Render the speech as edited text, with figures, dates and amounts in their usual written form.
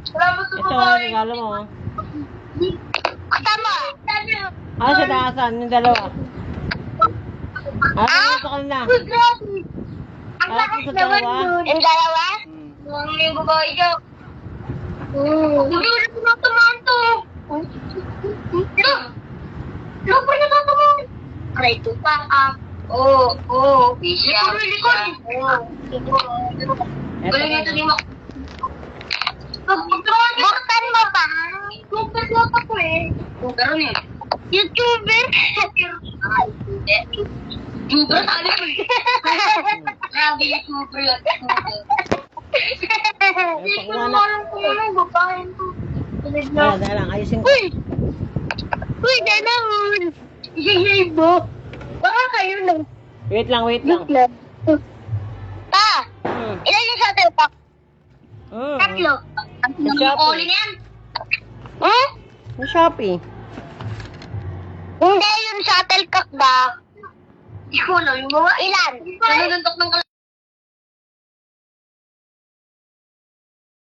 Ito, regalo mo. Tama. Sa taasan, yung dalawa. Ito ka na. Ang Ah, lakas sa naman dalawa? dun. Yung dalawa? Ang may babae dyan. Hindi ko na tumatamaan to. Ano pa na tatamaan? Aray, ito pa. Oo. Bisya. Likod. Galing ito ni Mac. Buksan mo pa. Buksan ko eh. Pero niya. YouTuber. YouTuber sabi ko eh. Grabe YouTuber yun. Hindi ko naman alam kung anong babaeng to. Dahil lang, ayusin ko. Uy, ganoon. Isisave mo. Baka kayo lang. Wait lang. Pa, ilan yung shuttle pack? Tatlo. Yung Ang oli na yan. Yung Shopee. Hindi, yung shuttlecock ba? Hindi ko alam. Yung mga ilan? Nanununtok ng